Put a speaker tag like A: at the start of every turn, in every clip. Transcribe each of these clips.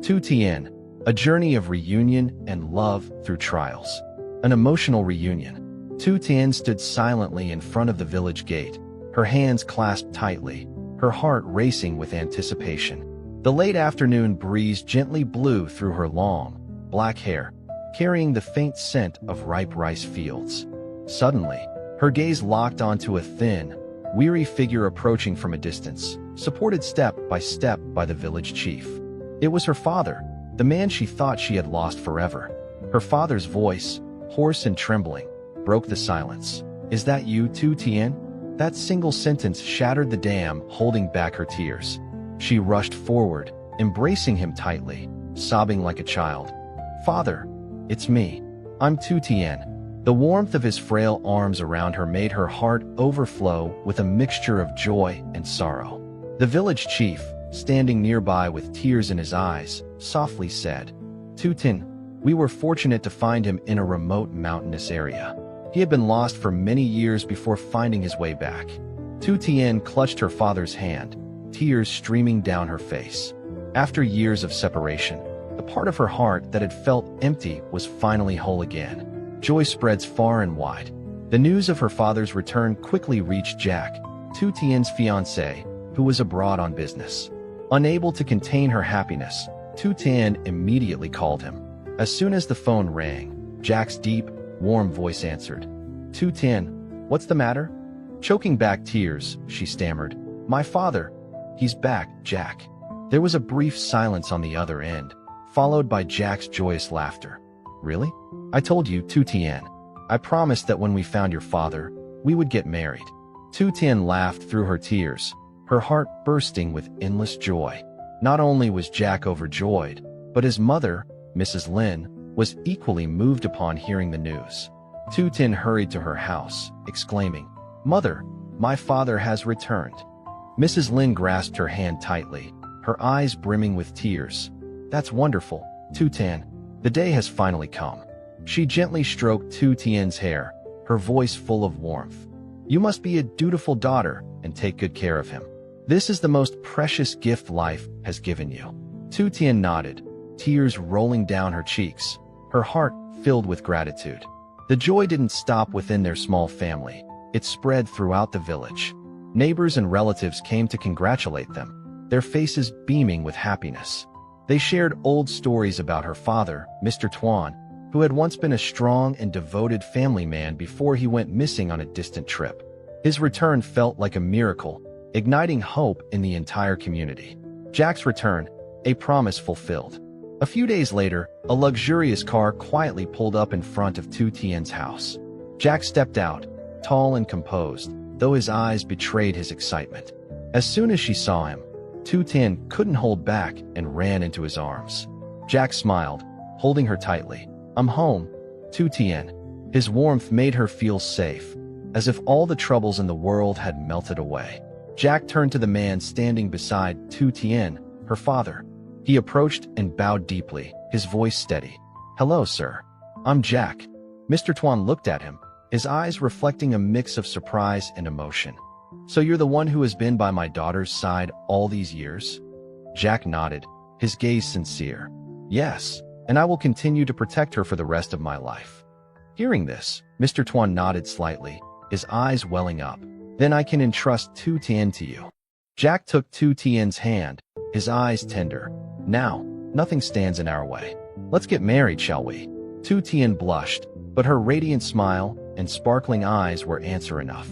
A: Tu Tien, a journey of reunion and love through trials. An emotional reunion. Tu Tien stood silently in front of the village gate, her hands clasped tightly, her heart racing with anticipation. The late afternoon breeze gently blew through her long, black hair, carrying the faint scent of ripe rice fields. Suddenly, her gaze locked onto a thin, weary figure approaching from a distance, supported step by the village chief. It was her father, the man she thought she had lost forever. Her father's voice, hoarse and trembling, broke the silence. "Is that you, Tu Tien?" That single sentence shattered the dam, holding back her tears. She rushed forward, embracing him tightly, sobbing like a child. "Father, it's me. I'm Tu Tien." The warmth of his frail arms around her made her heart overflow with a mixture of joy and sorrow. The village chief, standing nearby with tears in his eyes, softly said, "Tu Tien, we were fortunate to find him in a remote mountainous area. He had been lost for many years before finding his way back." Tu Tien clutched her father's hand, tears streaming down her face. After years of separation, the part of her heart that had felt empty was finally whole again. Joy spreads far and wide. The news of her father's return quickly reached Jack, Tu Tien's fiancé, who was abroad on business. Unable to contain her happiness, Tu Tien immediately called him. As soon as the phone rang, Jack's deep, warm voice answered. "Tu Tien, what's the matter?" Choking back tears, she stammered, "My father, he's back, Jack." There was a brief silence on the other end, followed by Jack's joyous laughter. "Really? I told you, Tu Tien. I promised that when we found your father, we would get married." Tu Tien laughed through her tears, her heart bursting with endless joy. Not only was Jack overjoyed, but his mother, Mrs. Lin, was equally moved upon hearing the news. Tu Tien hurried to her house, exclaiming, "Mother, my father has returned." Mrs. Lin grasped her hand tightly, her eyes brimming with tears. "That's wonderful, Tu Tien. The day has finally come." She gently stroked Tu Tien's hair, her voice full of warmth. "You must be a dutiful daughter and take good care of him. This is the most precious gift life has given you." Tu Tien nodded, tears rolling down her cheeks, her heart filled with gratitude. The joy didn't stop within their small family. It spread throughout the village. Neighbors and relatives came to congratulate them, their faces beaming with happiness. They shared old stories about her father, Mr. Tuan, who had once been a strong and devoted family man before he went missing on a distant trip. His return felt like a miracle, igniting hope in the entire community. Jack's return, a promise fulfilled. A few days later, a luxurious car quietly pulled up in front of Tu Tien's house. Jack stepped out, tall and composed, though his eyes betrayed his excitement. As soon as she saw him, Tu Tien couldn't hold back and ran into his arms. Jack smiled, holding her tightly. "I'm home, Tu Tien." His warmth made her feel safe, as if all the troubles in the world had melted away. Jack turned to the man standing beside Tu Tien, her father. He approached and bowed deeply, his voice steady. "Hello, sir. I'm Jack." Mr. Tuan looked at him, his eyes reflecting a mix of surprise and emotion. "So you're the one who has been by my daughter's side all these years?" Jack nodded, his gaze sincere. "Yes, and I will continue to protect her for the rest of my life." Hearing this, Mr. Tuan nodded slightly, his eyes welling up. "Then I can entrust Tu Tien to you." Jack took Tu Tien's hand, his eyes tender. "Now, nothing stands in our way. Let's get married, shall we?" Tu Tien blushed, but her radiant smile and sparkling eyes were answer enough.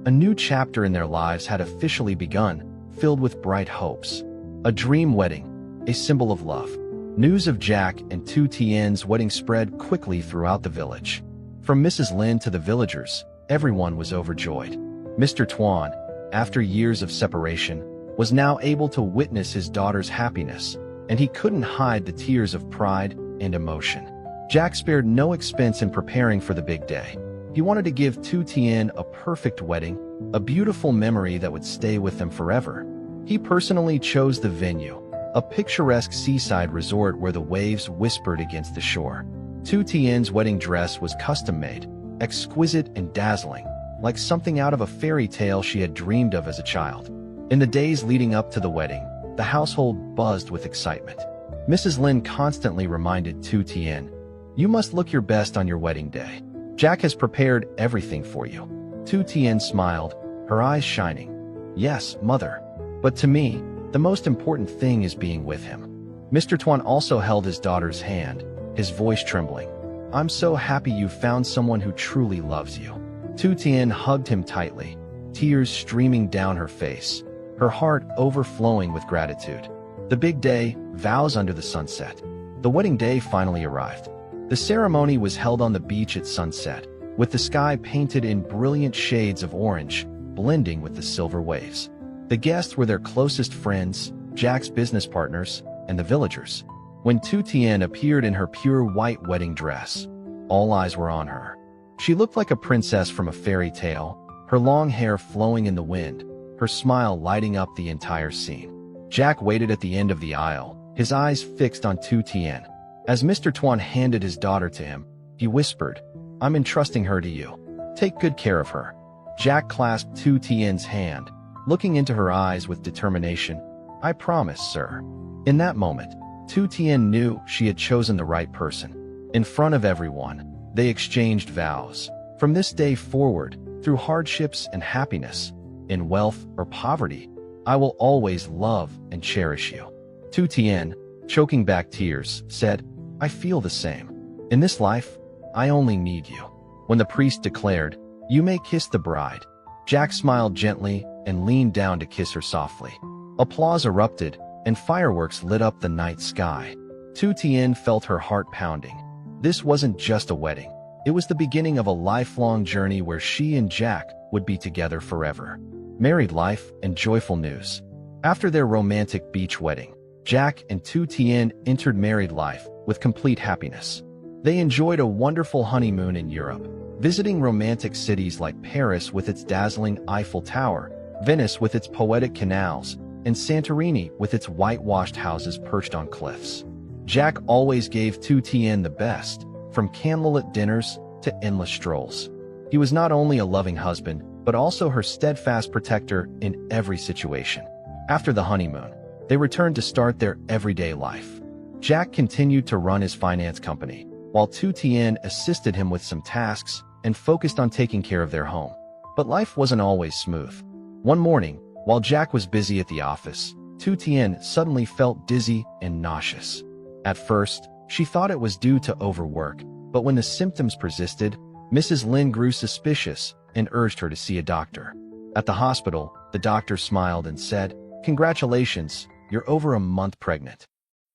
A: A new chapter in their lives had officially begun, filled with bright hopes. A dream wedding, a symbol of love. News of Jack and Tu Tien's wedding spread quickly throughout the village. From Mrs. Lin to the villagers, everyone was overjoyed. Mr. Tuan, after years of separation, was now able to witness his daughter's happiness, and he couldn't hide the tears of pride and emotion. Jack spared no expense in preparing for the big day. He wanted to give Tu Tien a perfect wedding, a beautiful memory that would stay with them forever. He personally chose the venue, a picturesque seaside resort where the waves whispered against the shore. Tu Tien's wedding dress was custom-made, exquisite and dazzling, like something out of a fairy tale she had dreamed of as a child. In the days leading up to the wedding, the household buzzed with excitement. Mrs. Lin constantly reminded Tu Tien, "You must look your best on your wedding day. Jack has prepared everything for you." Tu Tien smiled, her eyes shining. "Yes, mother. But to me, the most important thing is being with him." Mr. Tuan also held his daughter's hand, his voice trembling. "I'm so happy you found someone who truly loves you." Tu Tien hugged him tightly, tears streaming down her face, her heart overflowing with gratitude. The big day, vows under the sunset. The wedding day finally arrived. The ceremony was held on the beach at sunset, with the sky painted in brilliant shades of orange, blending with the silver waves. The guests were their closest friends, Jack's business partners, and the villagers. When Tu Tien appeared in her pure white wedding dress, all eyes were on her. She looked like a princess from a fairy tale, her long hair flowing in the wind, her smile lighting up the entire scene. Jack waited at the end of the aisle, his eyes fixed on Tu Tien. As Mr. Tuan handed his daughter to him, he whispered, "I'm entrusting her to you. Take good care of her." Jack clasped Tu Tien's hand, looking into her eyes with determination. "I promise, sir." In that moment, Tu Tien knew she had chosen the right person. In front of everyone, they exchanged vows. From this day forward, through hardships and happiness, in wealth or poverty, I will always love and cherish you. Tu Tien, choking back tears, said, "I feel the same. In this life, I only need you." When the priest declared, "You may kiss the bride," Jack smiled gently and leaned down to kiss her softly. Applause erupted, and fireworks lit up the night sky. Tu Tien felt her heart pounding. This wasn't just a wedding. It was the beginning of a lifelong journey where she and Jack would be together forever. Married life and joyful news. After their romantic beach wedding, Jack and Tu Tien entered married life with complete happiness. They enjoyed a wonderful honeymoon in Europe, visiting romantic cities like Paris with its dazzling Eiffel Tower, Venice with its poetic canals, and Santorini with its whitewashed houses perched on cliffs. Jack always gave Tu Tien the best, from candlelit dinners to endless strolls. He was not only a loving husband, but also her steadfast protector in every situation. After the honeymoon, they returned to start their everyday life. Jack continued to run his finance company, while Tu Tien assisted him with some tasks and focused on taking care of their home. But life wasn't always smooth. One morning, while Jack was busy at the office, Tu Tien suddenly felt dizzy and nauseous. At first, she thought it was due to overwork, but when the symptoms persisted, Mrs. Lin grew suspicious and urged her to see a doctor. At the hospital, the doctor smiled and said, "Congratulations, you're over a month pregnant."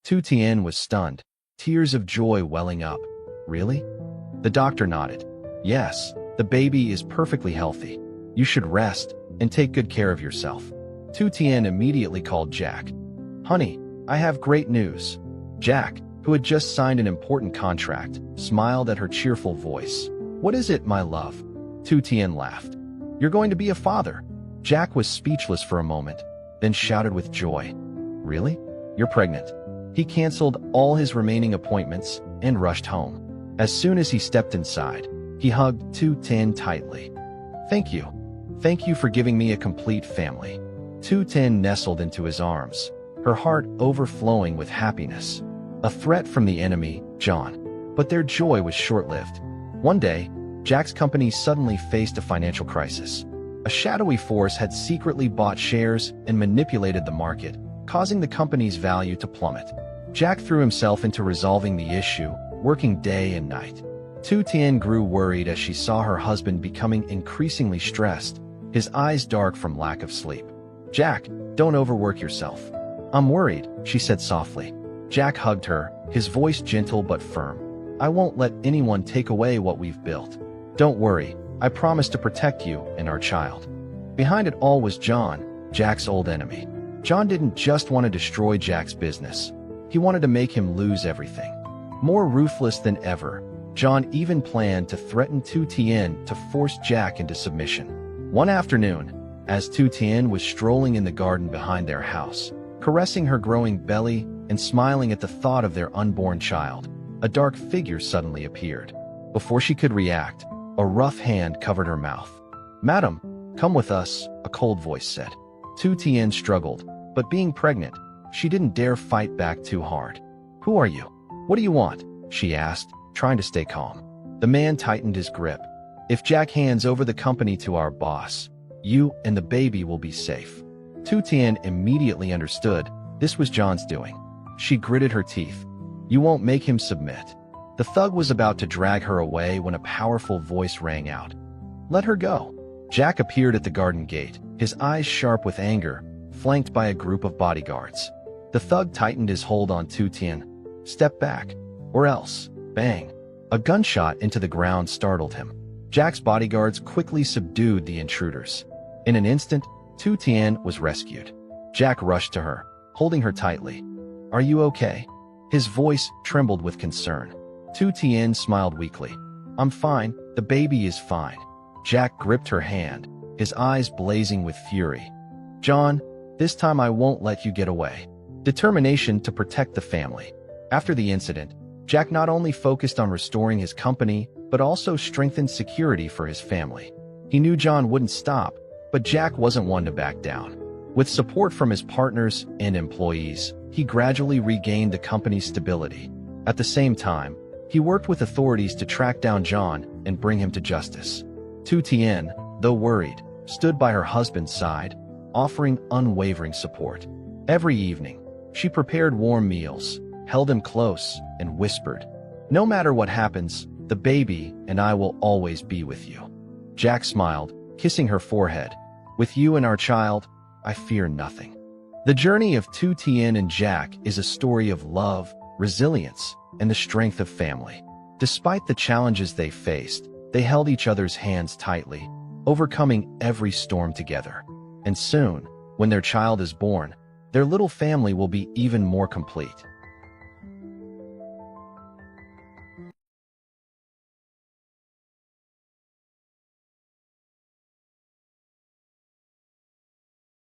A: Tu Tien was stunned, tears of joy welling up. "Really?" The doctor nodded. "Yes, the baby is perfectly healthy. You should rest and take good care of yourself." Tu Tien immediately called Jack. "Honey, I have great news." Jack, who had just signed an important contract, smiled at her cheerful voice. "What is it, my love?" Tu Tien laughed. "You're going to be a father." Jack was speechless for a moment, then shouted with joy, "Really? You're pregnant?" He canceled all his remaining appointments and rushed home. As soon as he stepped inside, he hugged Tu Tien tightly. "Thank you. Thank you for giving me a complete family." Tu Tien nestled into his arms, her heart overflowing with happiness. A threat from the enemy, John. But their joy was short-lived. One day, Jack's company suddenly faced a financial crisis. A shadowy force had secretly bought shares and manipulated the market, causing the company's value to plummet. Jack threw himself into resolving the issue, working day and night. Tu Tien grew worried as she saw her husband becoming increasingly stressed, his eyes dark from lack of sleep. "Jack, don't overwork yourself." "I'm worried," she said softly. Jack hugged her, his voice gentle but firm. "I won't let anyone take away what we've built. Don't worry, I promise to protect you and our child." Behind it all was John, Jack's old enemy. John didn't just want to destroy Jack's business. He wanted to make him lose everything. More ruthless than ever, John even planned to threaten Tu Tien to force Jack into submission. One afternoon, as Tu Tien was strolling in the garden behind their house, caressing her growing belly and smiling at the thought of their unborn child, a dark figure suddenly appeared. Before she could react, a rough hand covered her mouth. "Madam, come with us," a cold voice said. Tu Tien struggled, but being pregnant, she didn't dare fight back too hard. Who are you? What do you want? She asked, trying to stay calm. The man tightened his grip. If Jack hands over the company to our boss, you and the baby will be safe. Tu Tien immediately understood this was John's doing. She gritted her teeth. You won't make him submit. The thug was about to drag her away when a powerful voice rang out. Let her go. Jack appeared at the garden gate, his eyes sharp with anger, flanked by a group of bodyguards. The thug tightened his hold on Tu Tien. Step back, or else. Bang. A gunshot into the ground startled him. Jack's bodyguards quickly subdued the intruders. In an instant, Tu Tien was rescued. Jack rushed to her, holding her tightly. Are you okay? His voice trembled with concern. Tu Tien smiled weakly. I'm fine, the baby is fine. Jack gripped her hand, his eyes blazing with fury. John, this time I won't let you get away. Determination to protect the family. After the incident, Jack not only focused on restoring his company, but also strengthened security for his family. He knew John wouldn't stop, but Jack wasn't one to back down. With support from his partners and employees, he gradually regained the company's stability. At the same time, he worked with authorities to track down John and bring him to justice. Tu Tien, though worried, stood by her husband's side, offering unwavering support. Every evening, she prepared warm meals, held him close, and whispered, No matter what happens, the baby and I will always be with you. Jack smiled, kissing her forehead. With you and our child, I fear nothing. The journey of Tu Tien and Jack is a story of love, resilience, and the strength of family. Despite the challenges they faced, they held each other's hands tightly, overcoming every storm together. And soon, when their child is born, their little family will be even more complete.